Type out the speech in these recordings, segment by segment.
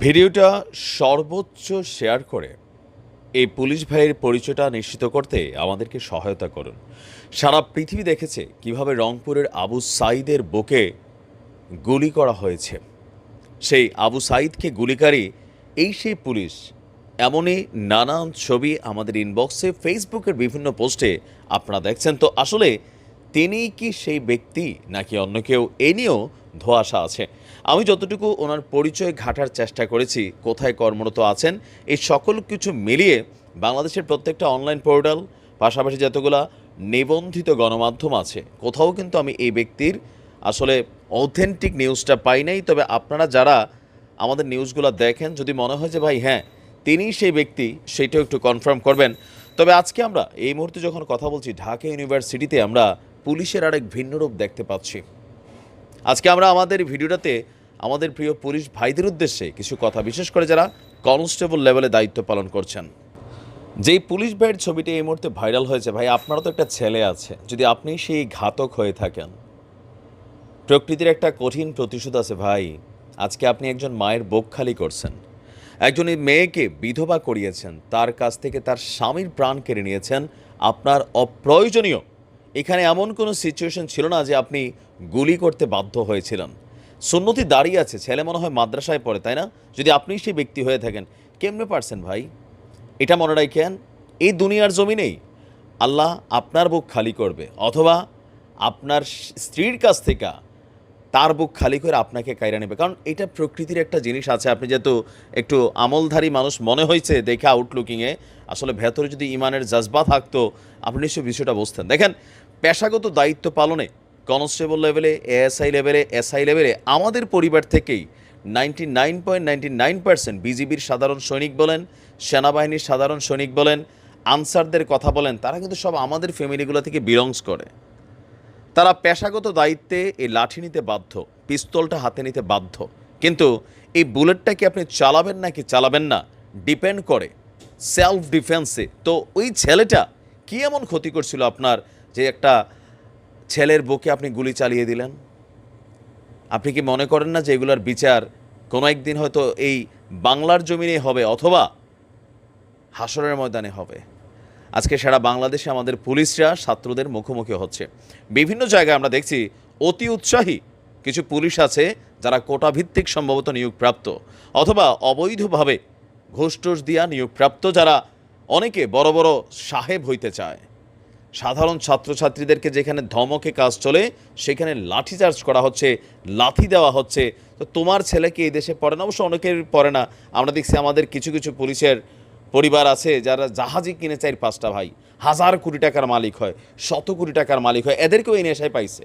ভিডিওটা সর্বোচ্চ শেয়ার করে এই পুলিশ ভাইয়ের পরিচয়টা নিশ্চিত করতে আমাদেরকে সহায়তা করুন। সারা পৃথিবী দেখেছে কিভাবে রংপুরের আবু সাঈদের বুকে গুলি করা হয়েছে। সেই আবু সাঈদকে গুলিকারী সেই পুলিশ। এমনই নানান ছবি আমাদের ইনবক্সে, ফেসবুকের বিভিন্ন পোস্টে আপনারা দেখছেন। তো আসলে তিনিই কি সেই ব্যক্তি নাকি অন্য কেউ, এ নিয়েও ধোঁয়াশা আছে। আমি যতটুকু ওনার পরিচয় ঘাটার চেষ্টা করেছি, কোথায় কর্মরত আছেন, এই সকল কিছু মিলিয়ে বাংলাদেশের প্রত্যেকটা অনলাইন পোর্টাল, পাশাপাশি যতগুলা নিবন্ধিত গণমাধ্যম আছে, কোথাও কিন্তু আমি এই ব্যক্তির আসলে অথেন্টিক নিউজটা পাই নাই। তবে আপনারা যারা আমাদের নিউজগুলো দেখেন, যদি মনে হয় যে ভাই হ্যাঁ তিনিই সেই ব্যক্তি, সেইটাও একটু কনফার্ম করবেন। তবে আজকে আমরা এই মুহূর্তে যখন কথা বলছি, ঢাকা ইউনিভার্সিটিতে আমরা পুলিশের আরেক ভিন্ন রূপ দেখতে পাচ্ছি। আজকে আমরা আমাদের ভিডিওটাতে আমাদের প্রিয় পুলিশ ভাইদের উদ্দেশ্যে কিছু কথা, বিশেষ করে যারা কনস্টেবল লেভেলে দায়িত্ব পালন করছেন। যেই পুলিশ ভাইয়ের ছবিটি এই মুহূর্তে ভাইরাল হয়েছে, ভাই আপনারও তো একটা ছেলে আছে, যদি আপনি সেই ঘাতক হয়ে থাকেন, প্রকৃতির একটা কঠিন প্রতিশোধ আছে ভাই। আজকে আপনি একজন মায়ের বুক খালি করছেন, একজন মেয়েকে বিধবা করিয়েছেন, তার কাছ থেকে তার স্বামীর প্রাণ কেড়ে নিয়েছেন। আপনার অপ্রয়োজনীয়, এখানে এমন কোনো সিচুয়েশন ছিল না যে আপনি গুলি করতে বাধ্য হয়েছিলেন। সুন্নতি দাঁড়িয়ে আছে, ছেলে মনে হয় মাদ্রাসায় পড়ে, তাই না? যদি আপনি সেই ব্যক্তি হয়ে থাকেন, কেমনে পারছেন ভাই? এটা মনে রাখেন, এই দুনিয়ার জমিনেই আল্লাহ আপনার বুক খালি করবে, অথবা আপনার স্ত্রীর কাছ থেকে তার বুক খালি করে আপনাকে কায়রা নেবে। কারণ এটা প্রকৃতির একটা জিনিস আছে। আপনি যেহেতু একটু আমলধারী মানুষ মনে হয়েছে দেখে আউটলুকিংয়ে, আসলে ভেতরে যদি ইমানের জজবা থাকতো আপনি নিশ্চয়ই বিষয়টা বুঝতেন। দেখেন, পেশাগত দায়িত্ব পালনে কনস্টেবল লেভেলে, এএসআই লেভেলে, এসআই লেভেলে আমাদের পরিবার থেকেই 99.99% বিজিবির সাধারণ সৈনিক বলেন, সেনাবাহিনীর সাধারণ সৈনিক বলেন, আনসারদের কথা বলেন, তারা কিন্তু সব আমাদের ফ্যামিলিগুলো থেকে বিলংস করে। তারা পেশাগত দায়িত্বে এই লাঠি নিতে বাধ্য, পিস্তলটা হাতে নিতে বাধ্য। কিন্তু এই বুলেটটা কি আপনি চালাবেন নাকি চালাবেন না, ডিপেন্ড করে সেলফ ডিফেন্সে। তো ওই ছেলেটা কি এমন ক্ষতি করছিল আপনার, যে একটা ছেলের বুকে আপনি গুলি চালিয়ে দিলেন? আপনি কি মনে করেন না যে এগুলোর বিচার কোনো একদিন হয়তো এই বাংলার জমিনে হবে, অথবা হাসরের ময়দানে হবে? আজকে সারা বাংলাদেশে আমাদের পুলিশরা ছাত্রদের মুখোমুখি হচ্ছে। বিভিন্ন জায়গায় আমরা দেখছি অতি উৎসাহী কিছু পুলিশ আছে যারা কোটাভিত্তিক সম্ভবত নিয়োগপ্রাপ্ত, অথবা অবৈধভাবে ঘুষ টুস দিয়া নিয়োগপ্রাপ্ত, যারা অনেকে বড় বড় সাহেব হইতে চায়। সাধারণ ছাত্রছাত্রীদেরকে যেখানে ধমকে কাজ চলে, সেখানে লাঠিচার্জ করা হচ্ছে, লাথি দেওয়া হচ্ছে। তো তোমার ছেলেকে এই দেশে পড়ে না, অবশ্য অনেকের পড়ে না। আমরা দেখছি আমাদের কিছু কিছু পুলিশের পরিবার আছে যারা জাহাজই কিনে 4-5টা ভাই, হাজার কোটি টাকার মালিক হয়, শত কোটি টাকার মালিক হয়, এদেরকেও এই নেশায় পাইছে।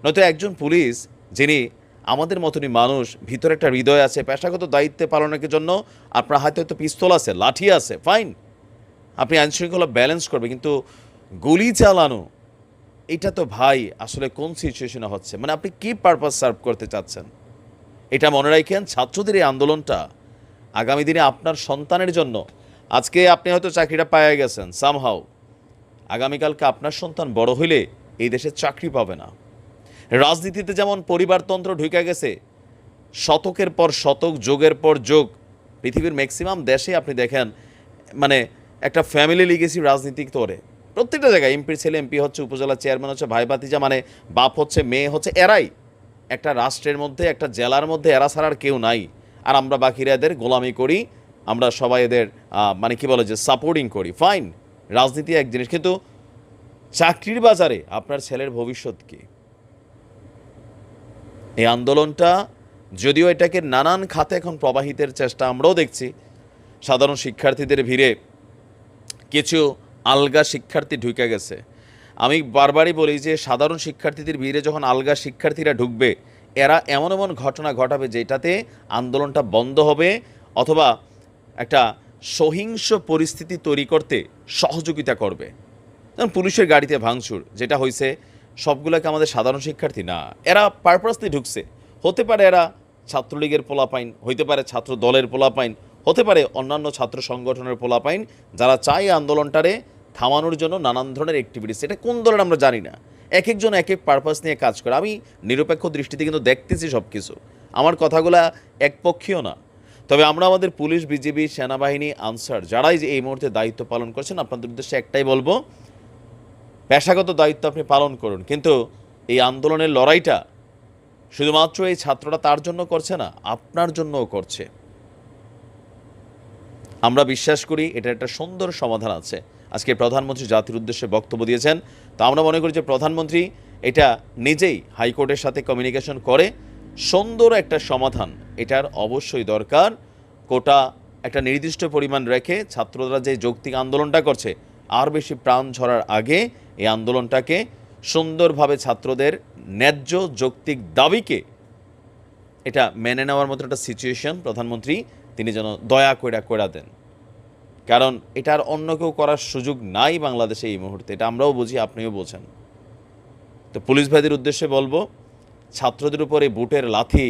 নয়তো একজন পুলিশ যিনি আমাদের মতনই মানুষ, ভিতরে একটা হৃদয় আছে, পেশাগত দায়িত্বে পালনের জন্য আপনার হাতে হয়তো পিস্তল আছে, লাঠি আছে, ফাইন, আপনি আইনশৃঙ্খলা ব্যালেন্স করবে, কিন্তু গুলি চালানো, এটা তো ভাই আসলে কোন সিচুয়েশনে হচ্ছে? মানে আপনি কি পারপাস সার্ভ করতে চাচ্ছেন? এটা মনে রাখেন, ছাত্রদের এই আন্দোলনটা আগামী দিনে আপনার সন্তানের জন্য। আজকে আপনি হয়তো চাকরিটা পাইয়া গেছেন সামহাও, আগামীকালকে আপনার সন্তান বড় হইলে এই দেশে চাকরি পাবে না। রাজনীতিতে যেমন পরিবারতন্ত্র ঢুকে গেছে, শতকের পর শতক, যুগের পর যুগ, পৃথিবীর ম্যাক্সিমাম দেশে আপনি দেখেন, মানে একটা ফ্যামিলি লিগেসি রাজনীতি করে প্রত্যেকটা জায়গায়। এমপির ছেলে এমপি হচ্ছে, উপজেলা চেয়ারম্যান হচ্ছে, ভাই ভাতিজা, মানে বাপ হচ্ছে, মেয়ে হচ্ছে, এরাই একটা রাষ্ট্রের মধ্যে, একটা জেলার মধ্যে এরা ছাড়ার কেউ নাই। আর আমরা বাকিরা এদের গোলামি করি, আমরা সবাই এদের মানে কি বলে যে সাপোর্টিং করি। ফাইন, রাজনীতি এক জিনিস, কিন্তু চাকরির বাজারে আপনার ছেলের ভবিষ্যৎ কি? এই আন্দোলনটা যদিও এটাকে নানান খাতে এখন প্রবাহিতের চেষ্টা আমরাও দেখছি, সাধারণ শিক্ষার্থীদের ভিড়ে কিছু আলগা শিক্ষার্থী ঢুকে গেছে। আমি বারবারই বলি যে সাধারণ শিক্ষার্থীদের ভিড়ে যখন আলগা শিক্ষার্থীরা ঢুকবে, এরা এমন এমন ঘটনা ঘটাবে যেটাতে আন্দোলনটা বন্ধ হবে, অথবা একটা সহিংস পরিস্থিতি তৈরি করতে সহযোগিতা করবে। যেমন পুলিশের গাড়িতে ভাঙচুর যেটা হয়েছে, সবগুলোকে আমাদের সাধারণ শিক্ষার্থী না, এরা পারপাসলি ঢুকছে। হতে পারে এরা ছাত্রলীগের পোলাপাইন, হইতে পারে ছাত্র দলের পোলাপাইন, হতে পারে অন্যান্য ছাত্র সংগঠনের পোলাপাইন, যারা চায় আন্দোলনটারে থামানোর জন্য নানান ধরনের অ্যাক্টিভিটিস। এটা কোন দলের আমরা জানি না, এক একজন এক এক পারপাস নিয়ে কাজ করে। আমি নিরপেক্ষ দৃষ্টিতে কিন্তু দেখতেছি সব কিছু। আমার কথাগুলা একপক্ষীয় না। তবে আমরা আমাদের পুলিশ, বিজিবি, সেনাবাহিনী, আনসার যারাই যে এই মুহূর্তে দায়িত্ব পালন করছেন, আপনাদের উদ্দেশ্যে একটাই বলবো, পেশাগত দায়িত্ব আপনি পালন করুন, কিন্তু এই আন্দোলনের লড়াইটা শুধুমাত্র এই ছাত্ররা তার জন্য করছে না, আপনার জন্যও করছে। আমরা বিশ্বাস করি এটা একটা সুন্দর সমাধান আছে। আজকে প্রধানমন্ত্রী জাতির উদ্দেশ্যে বক্তব্য দিয়েছেন, তো আমরা মনে করি যে প্রধানমন্ত্রী এটা নিজেই হাইকোর্টের সাথে কমিউনিকেশন করে সুন্দর একটা সমাধান এটার অবশ্যই দরকার। কোটা একটা নির্দিষ্ট পরিমাণ রেখে ছাত্ররা যে যৌক্তিক আন্দোলনটা করছে, আর বেশি প্রাণ ঝরার আগে এই আন্দোলনটাকে সুন্দরভাবে ছাত্রদের ন্যায্য যৌক্তিক দাবিকে এটা মেনে নেওয়ার মতো একটা সিচুয়েশন প্রধানমন্ত্রী তিনি যেন দয়া কইরা দেন। কারণ এটার অন্য কেউ করার সুযোগ নাই বাংলাদেশে এই মুহূর্তে, এটা আমরাও বুঝি, আপনিও বোঝেন। তো পুলিশ ভাইদের উদ্দেশ্যে বলবো, ছাত্রদের উপরে বুটের লাথি,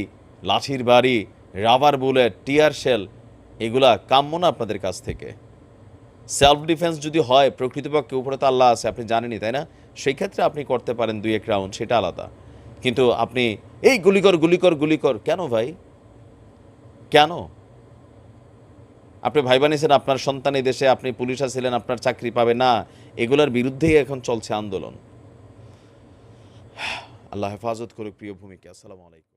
লাঠির বাড়ি, রাবার বুলেট, টিয়ার শেল এগুলা কাম্য না আপনাদের কাছ থেকে। সেলফ ডিফেন্স যদি হয়, প্রকৃতপক্ষে উপরে তো আল্লাহ আছে, আপনি জানেনই, তাই না? সেই ক্ষেত্রে আপনি করতে পারেন 2-1 রাউন্ড, সেটা আলাদা। কিন্তু আপনি এই গুলি কর কেন ভাই? কেন? আপনি ভাই বানিয়েছেন আপনার সন্তান এই দেশে, আপনি পুলিশে ছিলেন, আপনার চাকরি পাবে না, এগুলোর বিরুদ্ধেই এখন চলছে আন্দোলন। আল্লাহ হেফাজত করুক প্রিয় ভূমিকে। আসসালামু আলাইকুম।